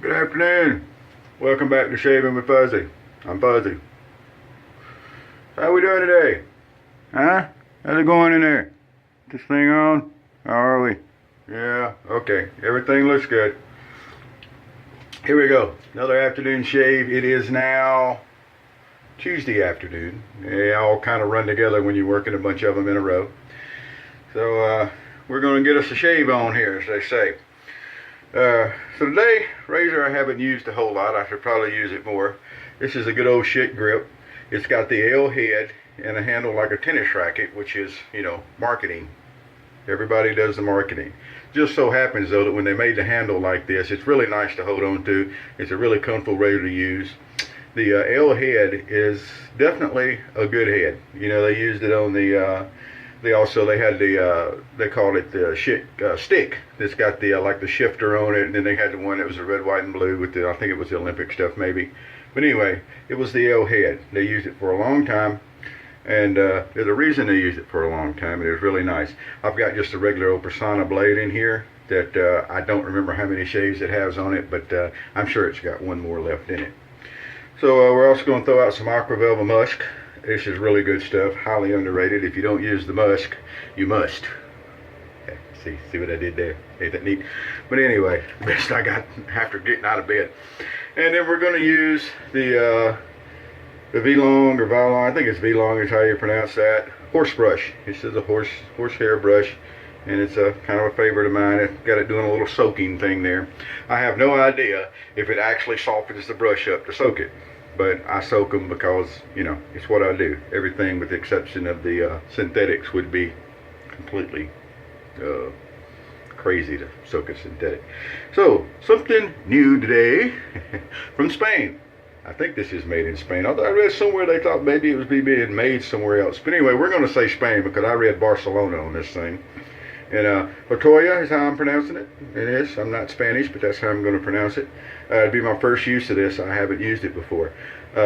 Good afternoon. Welcome back to Shaving with Fuzzy. I'm Fuzzy. How we doing today? Huh? How's it going in there? This thing on? How are we? Yeah, okay. Everything looks good. Here we go. Another afternoon shave. It is now Tuesday afternoon. They all kind of run together when you're working a bunch of them in a row. So we're going to get us a shave on here, as they say. So today, razor I haven't used a whole lot. I should probably use it more. This is a good old Schick Grip. It's got the L head and a handle like a tennis racket, which is, you know, marketing. Everybody does the marketing. Just so happens though that when they made the handle like this, it's really nice to hold on to. It's a really comfortable razor to use. The L head is definitely a good head. You know, they used it on the they had the they called it the Schick stick that's got the like the shifter on it, and then they had the one that was the red, white, and blue with the, I think it was the Olympic stuff maybe. But anyway, it was the L head. They used it for a long time, and there's a reason they used it for a long time. It was really nice. I've got just a regular old Persona blade in here that I don't remember how many shaves it has on it, but I'm sure it's got one more left in it. So we're also going to throw out some Aqua Velva Musk. This is really good stuff, highly underrated. If you don't use the musk, you must. Okay, see what I did there? Ain't that neat? But anyway, the best I got after getting out of bed. And then we're going to use the Vie Long or Vie Long. I think it's Vie Long is how you pronounce that. Horse brush. This is a horse hair brush, and it's a kind of a favorite of mine. I've got it doing a little soaking thing there. I have no idea if it actually softens the brush up to soak it. But I soak them because, you know, it's what I do. Everything with the exception of the synthetics would be completely crazy to soak a synthetic. So, something new today from Spain. I think this is made in Spain. Although I read somewhere they thought maybe it was being made somewhere else. But anyway, we're going to say Spain because I read Barcelona on this thing. And LaToja is how I'm pronouncing it. It is. I'm not Spanish, but that's how I'm going to pronounce it. It'd be my first use of this. I haven't used it before.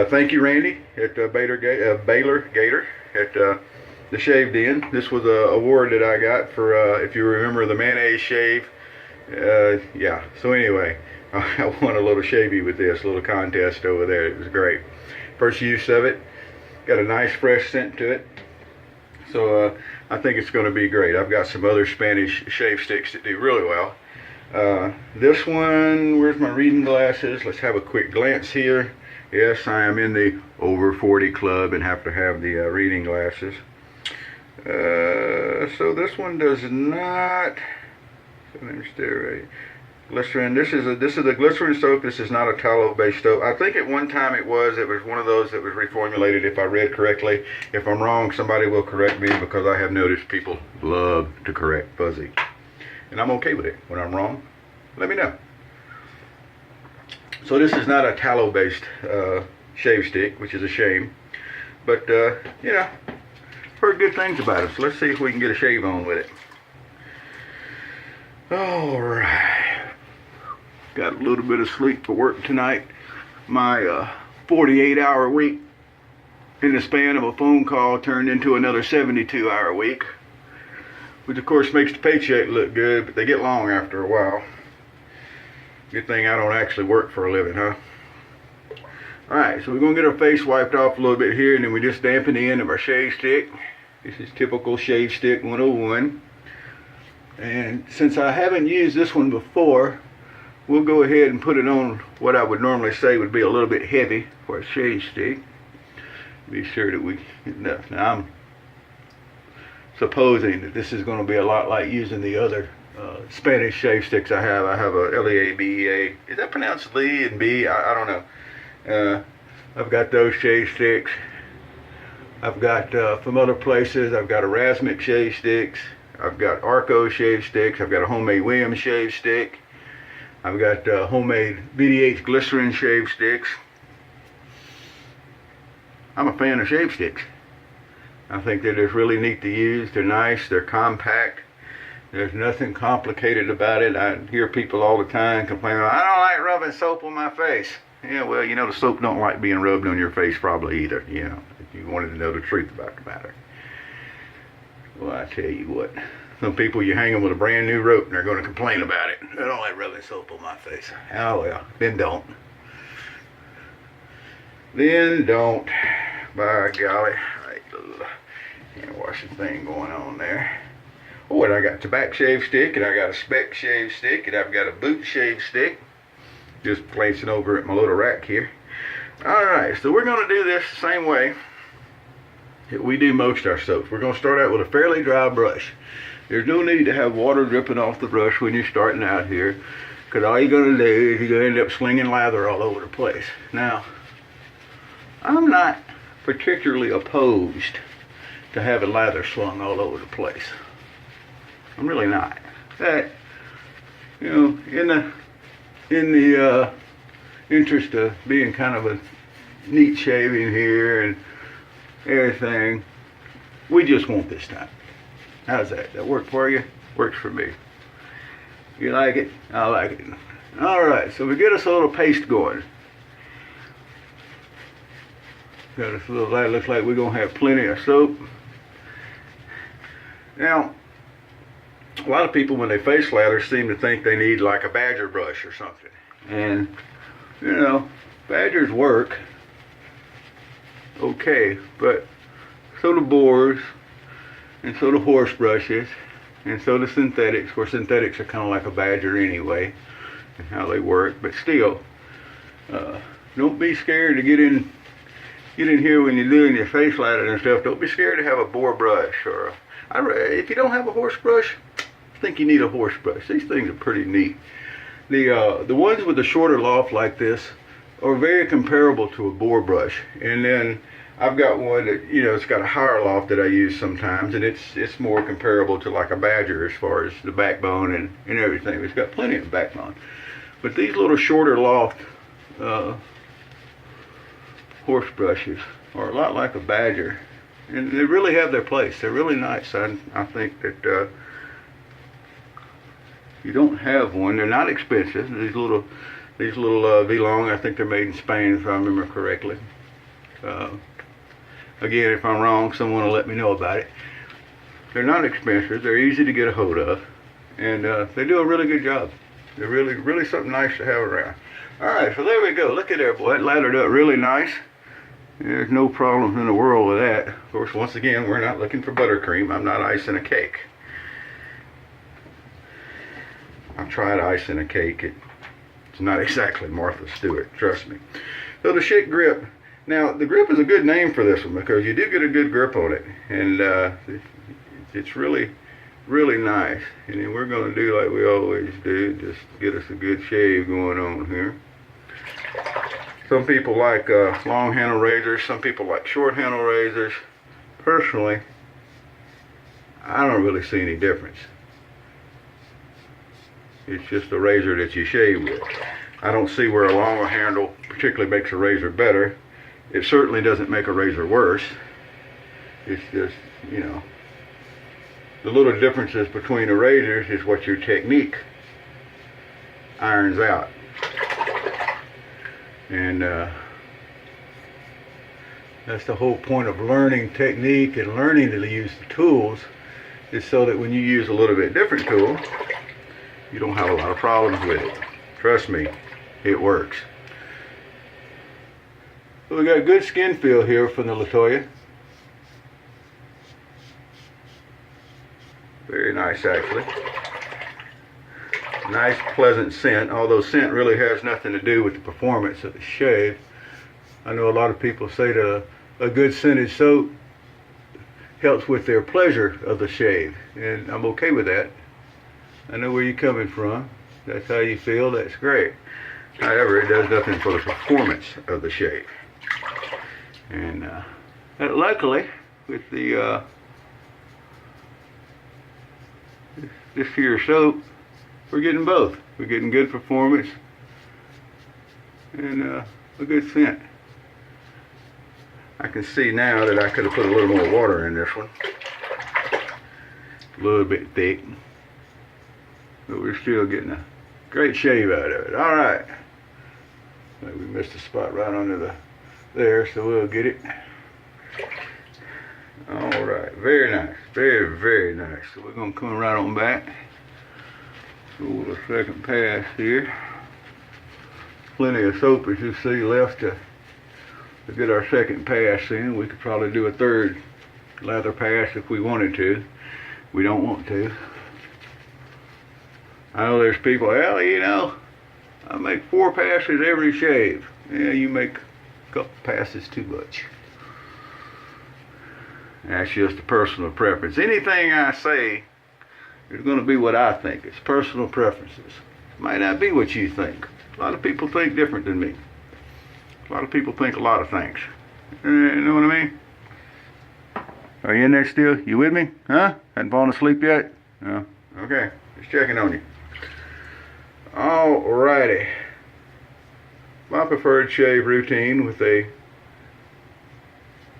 Thank you, Randy, at Baylor Gator at the Shave Den. This was an award that I got for, if you remember, the mayonnaise shave. Yeah. So anyway, I won a little shavy with this little contest over there. It was great. First use of it. Got a nice fresh scent to it. So I think it's going to be great. I've got some other Spanish shave sticks that do really well. This one, where's my reading glasses? Let's have a quick glance here. Yes, I am in the over 40 club and have to have the reading glasses. So this one does not. So let me stay right. Glycerin. This is a glycerin soap. This is not a tallow-based soap. I think at one time it was one of those that was reformulated, if I read correctly. If I'm wrong, somebody will correct me, because I have noticed people love to correct Fuzzy. And I'm okay with it. When I'm wrong, let me know. So this is not a tallow-based shave stick, which is a shame. But, you know, heard good things about it. So let's see if we can get a shave on with it. Alright. Got a little bit of sleep for work tonight. My 48-hour week in the span of a phone call turned into another 72-hour week, which of course makes the paycheck look good, but they get long after a while. Good thing I don't actually work for a living, huh? Alright, so we're going to get our face wiped off a little bit here, and then we just dampen the end of our shave stick. This is typical shave stick 101. And since I haven't used this one before, we'll go ahead and put it on what I would normally say would be a little bit heavy for a shave stick. Be sure that we get enough. Now I'm supposing that this is going to be a lot like using the other Spanish shave sticks I have. I have a L-E-A-B-E-A. Is that pronounced Lee and B? I don't know. I've got those shave sticks. I've got from other places, I've got Erasmic shave sticks. I've got Arco shave sticks. I've got a homemade Williams shave stick. I've got homemade VDH glycerin shave sticks. I'm a fan of shave sticks. I think they're just really neat to use. They're nice. They're compact. There's nothing complicated about it. I hear people all the time complaining, I don't like rubbing soap on my face. Yeah, well, you know, the soap don't like being rubbed on your face probably either, you know, if you wanted to know the truth about the matter. Well, I tell you what, Some people, you hang them with a brand new rope and they're going to complain about it. I don't like rubbing soap on my face. Oh well, then don't. Then don't. By golly. Right, can't wash the thing going on there. Oh, and I got a tobacco shave stick, and I got a spec shave stick, and I've got a boot shave stick. Just placing over at my little rack here. Alright, so we're going to do this the same way that we do most of our soaps. We're going to start out with a fairly dry brush. There's no need to have water dripping off the brush when you're starting out here, because all you're going to do is you're going to end up slinging lather all over the place. Now, I'm not particularly opposed to having lather slung all over the place. I'm really not. That, you know, in the interest of being kind of a neat shaving here and everything, we just won't this time. How's that? That work for you? Works for me. You like it? I like it. Alright, so we get us a little paste going. Got us a little light. Looks like we're going to have plenty of soap. Now, a lot of people, when they face lather, seem to think they need like a badger brush or something. And, you know, badgers work okay, but so do boars, and so do horse brushes, and so do synthetics. Of course, synthetics are kind of like a badger anyway, and how they work. But still, don't be scared to get in here when you're doing your face lather and stuff. Don't be scared to have a boar brush, or if you don't have a horse brush, I think you need a horse brush. These things are pretty neat. The ones with the shorter loft like this are very comparable to a boar brush. And then I've got one that, you know, it's got a higher loft that I use sometimes, and it's more comparable to like a badger as far as the backbone and everything. It's got plenty of backbone. But these little shorter loft horse brushes are a lot like a badger, and they really have their place. They're really nice. I think that you don't have one. They're not expensive. These little Vie Long, I think they're made in Spain if I remember correctly. Again, if I'm wrong, someone will let me know about it. They're not expensive. They're easy to get a hold of, and they do a really good job. They're really something nice to have around. All right, so there we go. Look at there, boy. That lathered up really nice. There's no problems in the world with that. Of course, once again, we're not looking for buttercream. I'm not icing a cake. I've tried icing a cake. It's not exactly Martha Stewart, trust me. So the Schick Grip. Now, the grip is a good name for this one because you do get a good grip on it. And it's really nice. And then we're going to do like we always do, just get us a good shave going on here. Some people like long handle razors. Some people like short handle razors. Personally, I don't really see any difference. It's just a razor that you shave with. I don't see where a longer handle particularly makes a razor better. It certainly doesn't make a razor worse. It's just, you know, the little differences between the razors is what your technique irons out. And that's the whole point of learning technique and learning to use the tools, is so that when you use a little bit different tool, you don't have a lot of problems with it. Trust me, it works. So we got a good skin feel here from the LaToja. Very nice, actually. Nice, pleasant scent, although scent really has nothing to do with the performance of the shave. I know a lot of people say that a good scented soap helps with their pleasure of the shave, and I'm okay with that. I know where you're coming from. That's how you feel. That's great. However, it does nothing for the performance of the shave. And luckily, with the this here soap, we're getting both. We're getting good performance and a good scent. I can see now that I could have put a little more water in this one. A little bit thick. But we're still getting a great shave out of it. Alright. We missed a spot right under there, so we'll get it. All right, very nice, very, very nice. So we're gonna come right on back. Go with a second pass here. Plenty of soap, as you see, left to get our second pass in. We could probably do a third lather pass if we wanted to. We don't want to. I know there's people, well, you know, I make 4 passes every shave. Yeah, you make a couple passes too much. That's just a personal preference. Anything I say is going to be what I think. It's personal preferences. Might not be what you think. A lot of people think different than me. A lot of people think a lot of things. You know what I mean? Are you in there still? You with me? Huh? Hadn't fallen asleep yet? No? Okay. Just checking on you. Alrighty. My preferred shave routine with a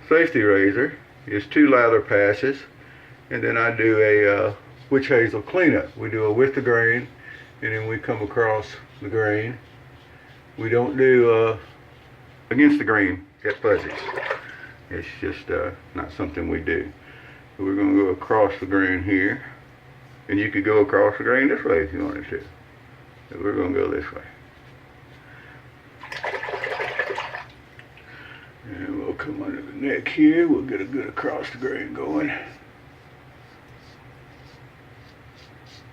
safety razor is 2 lather passes, and then I do a witch hazel cleanup. We do a with the grain, and then we come across the grain. We don't do against the grain, get fuzzies. It's just not something we do. So we're going to go across the grain here, and you could go across the grain this way if you wanted to. So we're going to go this way. And we'll come under the neck here. We'll get a good across the grain going.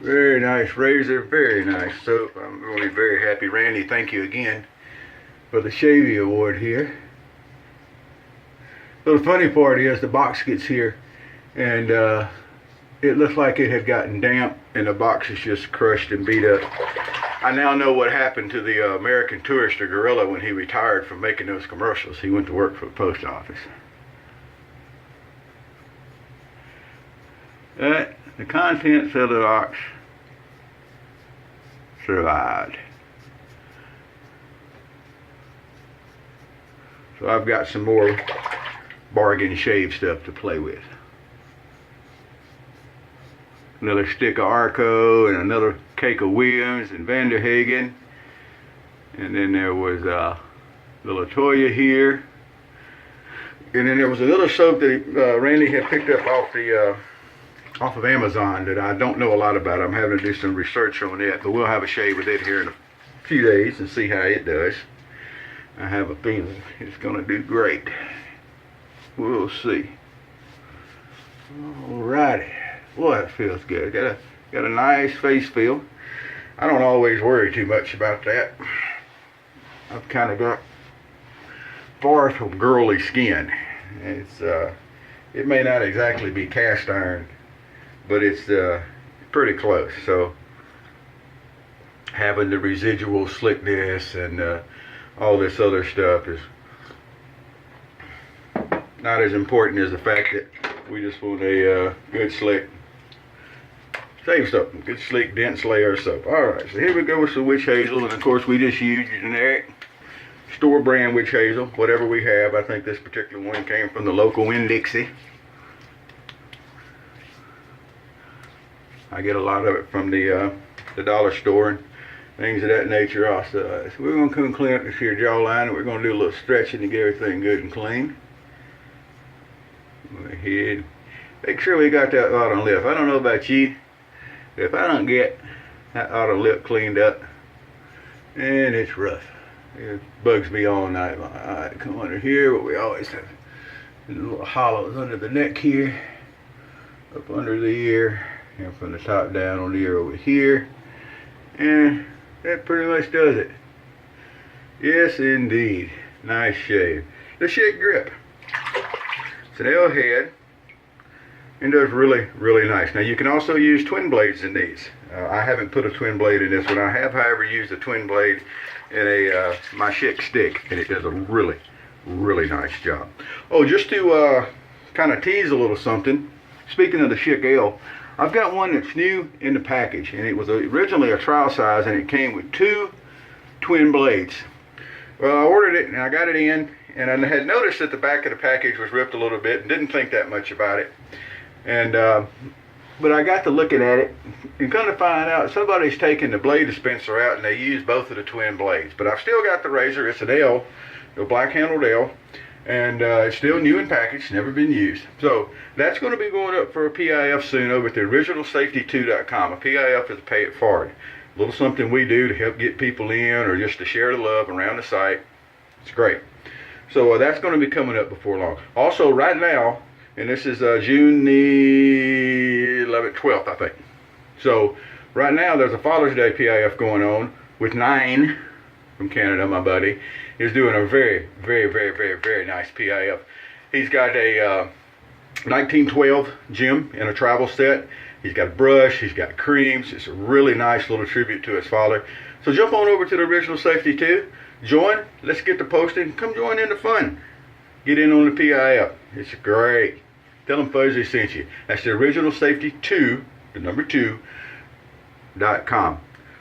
Very nice razor, very nice soap. I'm really very happy. Randy, thank you again for the Shavy Award here. So the funny part is the box gets here and it looks like it had gotten damp and the box is just crushed and beat up. I now know what happened to the American Tourister gorilla when he retired from making those commercials. He went to work for the post office. The contents of the box survived. So I've got some more bargain shave stuff to play with. Another stick of Arco and another cake of Williams and Vanderhagen. And then there was the LaToja here. And then there was another soap that Randy had picked up off of Amazon that I don't know a lot about. I'm having to do some research on it, but we'll have a shave with it here in a few days and see how it does. I have a feeling it's going to do great. We'll see. Alrighty. Boy, that feels good. Got a nice face feel. I don't always worry too much about that. I've kind of got far from girly skin. It's it may not exactly be cast iron, but it's pretty close. So having the residual slickness and all this other stuff is not as important as the fact that we just want a good slick shave soap, good sleek dense layer of soap. Alright, so here we go with some witch hazel, and of course we just use generic store brand witch hazel, whatever we have. I think this particular one came from the local Winn-Dixie. I get a lot of it from the dollar store and things of that nature also. So we're going to come clean up this here jawline, and we're going to do a little stretching to get everything good and clean. Go ahead. Make sure we got that bottom lip. I don't know about you, if I don't get that outer lip cleaned up, and it's rough. It bugs me all night long. Alright, come under here, but we always have little hollows under the neck here, up under the ear, and from the top down on the ear over here. And that pretty much does it. Yes, indeed. Nice shave. The Schick Grip. It's an L head. And does really, really nice. Now you can also use twin blades in these. I haven't put a twin blade in this one. I have, however, used a twin blade in a my Schick stick, and it does a really, really nice job. Oh, just to kind of tease a little something. Speaking of the Schick L, I've got one that's new in the package, and it was originally a trial size, and it came with 2 twin blades. Well, I ordered it and I got it in, and I had noticed that the back of the package was ripped a little bit, and didn't think that much about it. And but I got to looking at it and kind of find out somebody's taken the blade dispenser out and they use both of the twin blades. But I've still got the razor. It's an L, a black handled L. And it's still new in package, never been used. So that's going to be going up for a PIF soon over at the originalsafety2.com. A PIF is a pay it forward. A little something we do to help get people in or just to share the love around the site. It's great. So that's going to be coming up before long. Also, right now, and this is June the 11th, 12th, I think. So right now, there's a Father's Day PIF going on with 9 from Canada, my buddy. He's doing a very, very, very, very, very nice PIF. He's got a 1912 gem in a travel set. He's got a brush, he's got creams. It's a really nice little tribute to his father. So jump on over to the Original Safety 2. Join. Let's get the posting. Come join in the fun. Get in on the PIF. It's great. Tell them Fuzzy sent you. That's the Original Safety 2, the number 2.com.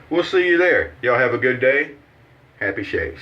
We'll see you there. Y'all have a good day. Happy shaves.